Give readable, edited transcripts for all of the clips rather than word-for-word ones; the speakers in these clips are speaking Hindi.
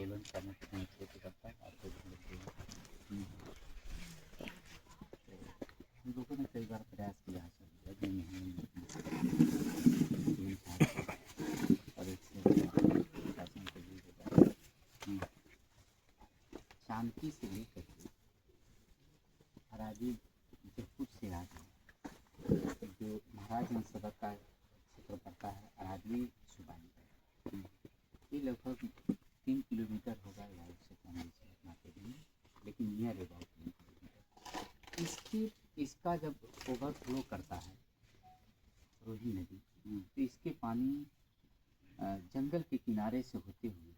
आंदोलन करने का नेतृत्व करता है आपको हम लोगों ने कई बार प्रयास किया है सर, लेकिन और एक शासन को भी होता है शांति से लेकर के हराजी जयपुर से आगे जो महाराज सभा का क्षेत्र पड़ता है अराजली सुबाई ये लगभग 3 किलोमीटर होगा या उससे कम नाते दिन, लेकिन नियर अबाउट 3 किलोमीटर। इसका जब ओवरफ्लो करता है रोही नदी तो इसके पानी जंगल के किनारे से होते हुए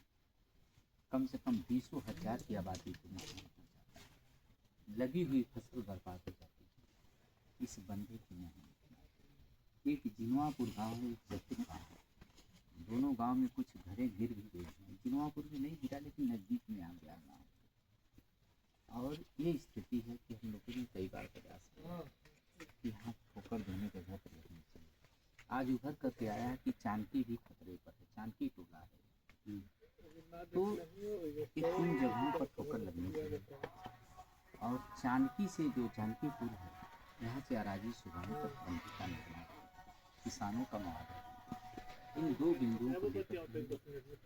कम से कम 20,000 की आबादी को नुकसान पहुँचाता है। लगी हुई फसल बर्बाद हो जाती है इस बंधे की नहीं। एक जिनवापुर गाँव है, एक जयपुर गाँव है, दोनों गांव में कुछ घरें गिर भी गई हैं। जिनवापुर में नहीं गिरा लेकिन नज़दीक में आ गया गाँव। और ये स्थिति है कि हम लोगों ने कई बार प्रयास किया कि यहाँ ठोकर देने के घर रहने चाहिए। आज उभर करके आया है कि चांदकी भी खतरे पर है, चांदकी टोला है तो इन 3 जगहों पर ठोकर लगनी चाहिए। और चांदकी से जो जानकीपुर है यहाँ से अराजी सुबाई तक बंदी का निर्माण किसानों का मुआवजा इन 2 बिंदुओं को लेकर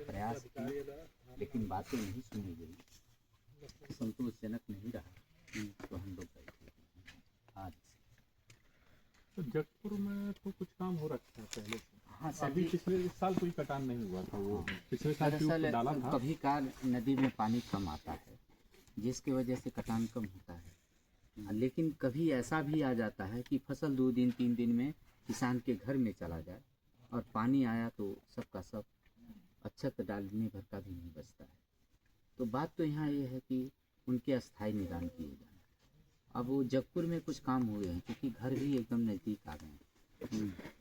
प्रयास किए लेकिन बातें नहीं सुनी गई, संतोषजनक नहीं रहा तो हम लोग बैठे आज। तो जगपुर में तो कुछ काम हो रखा है पहले से। हाँ सर, अभी पिछले साल कोई कटान नहीं हुआ था, वो पिछले साल ट्यूब डाला था। कभी काल नदी में पानी कम आता है जिसकी वजह से कटान कम होता है, लेकिन कभी ऐसा भी आ जाता है कि फसल 2 दिन 3 दिन में किसान के घर में चला जाए और पानी आया तो सबका सब अच्छत डालने भर का भी नहीं बचता है। तो बात तो यहाँ ये है कि उनके अस्थायी निदान किए जाए। अब वो जगपुर में कुछ काम हुए हैं क्योंकि घर भी एकदम नज़दीक आ गए हैं।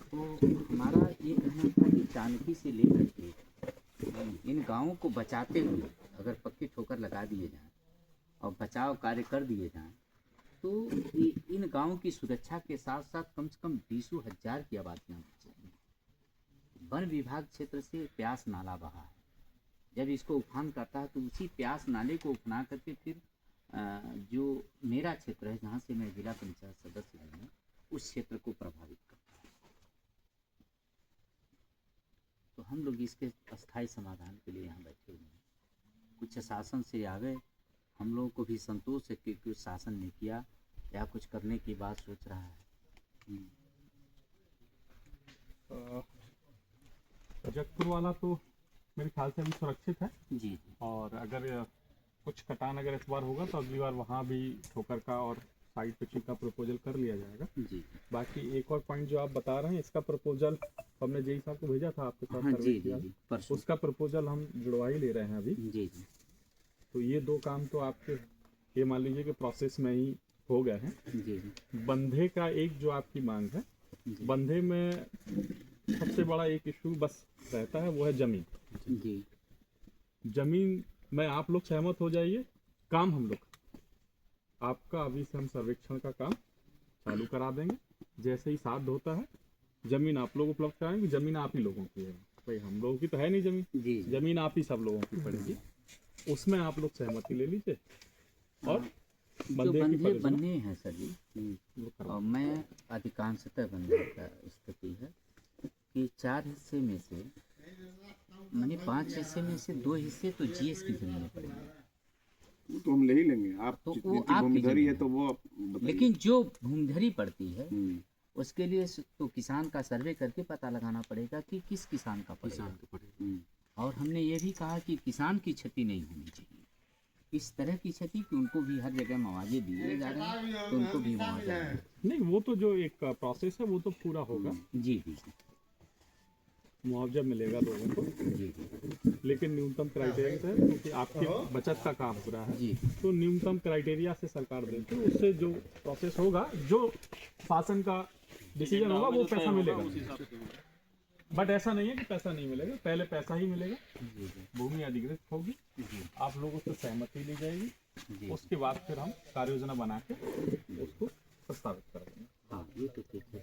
तो हमारा ये कहना था कि चांदकी से लेकर के इन गाँवों को बचाते हुए अगर पक्के ठोकर लगा दिए जाएँ और बचाव कार्य कर दिए जाएँ तो इन गाँवों की सुरक्षा के साथ साथ कम से कम 20,000 की आबादियाँ बचेंगी। वन विभाग क्षेत्र से प्यास नाला बहा है, जब इसको उफान करता है तो उसी प्यास नाले को उफना करके फिर जो मेरा क्षेत्र है जहाँ से मैं जिला पंचायत सदस्य हूँ उस क्षेत्र को प्रभावित करता है। तो हम लोग इसके अस्थायी समाधान के लिए यहाँ बैठे हुए हैं। कुछ शासन से आगे हम लोगों को भी संतोष है कि कुछ शासन ने किया या कुछ करने की बात सोच रहा है। जगपुर वाला तो मेरे ख्याल से अभी सुरक्षित है जी। और अगर कुछ कटान अगर इस बार होगा तो अगली बार वहाँ भी ठोकर का और साइड पिचिंग का प्रपोजल कर लिया जाएगा जी। बाकी एक और पॉइंट जो आप बता रहे हैं इसका प्रपोजल हमने जेई साहब को भेजा था आपके साथ। हाँ, सर्वे जी, किया जी, उसका प्रपोजल हम जुड़वा ही ले रहे हैं अभी। जी जी। तो ये 2 काम तो आपके ये मान लीजिए कि प्रोसेस में ही हो गए हैं। जी। बंधे का एक जो आपकी मांग है, बंधे में सबसे बड़ा एक इशू बस रहता है वो है जमीन। जी। जमीन में आप लोग सहमत हो जाइए, काम हम लोग आपका अभी से हम सर्वेक्षण का काम चालू करा देंगे। जैसे ही साध होता है जमीन आप लोग उपलब्ध कराएंगे। जमीन आप ही लोगों की है भाई, हम लोगों की तो है नहीं जमीन। जी। जमीन आप ही सब लोगों की पड़ेगी, उसमें आप लोग सहमति ले लीजिए और बंधे बनने हैं सर जी। और मैं अधिकांशतः बंधे का स्थिति है कि 4 हिस्से में से मैंने 5 हिस्से में से 2 हिस्से तो जीएस की जमीन पड़ेंगे। तो हम ले ही लेंगे। आप तो जितनी वो आपकी भूमिधरी है जमीन तो वो आप बताइए। लेकिन जो भूमिधरी पड़ती है उसके लिए तो किसान का सर्वे करके पता लगाना पड़ेगा कि किस किसान का पड़ेगा। और हमने ये भी कहा कि किसान की क्षति नहीं होनी चाहिए, इस तरह की क्षति कि उनको भी हर जगह मुआवजे दिए जा रहे हैं तो उनको भी मुआवजा नहीं। वो तो जो एक प्रोसेस है वो तो पूरा होगा। जी जी। मुआवजा मिलेगा लोगों को जी, लेकिन न्यूनतम क्राइटेरिया से, क्योंकि आपकी बचत का काम हो रहा है जी। तो न्यूनतम क्राइटेरिया से सरकार देती है, उससे जो प्रोसेस होगा, जो शासन का डिसीजन होगा वो पैसा मिलेगा। बट ऐसा नहीं है कि पैसा नहीं मिलेगा, पहले पैसा ही मिलेगा, भूमि अधिग्रहित होगी, आप लोगों से सहमति ली जाएगी, उसके बाद फिर हम कार्य योजना बना के उसको प्रस्तावित करेंगे। हाँ, ये तो ठीक है।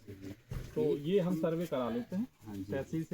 तो ये हम सर्वे करा लेते हैं हाँ जी। तहसील से।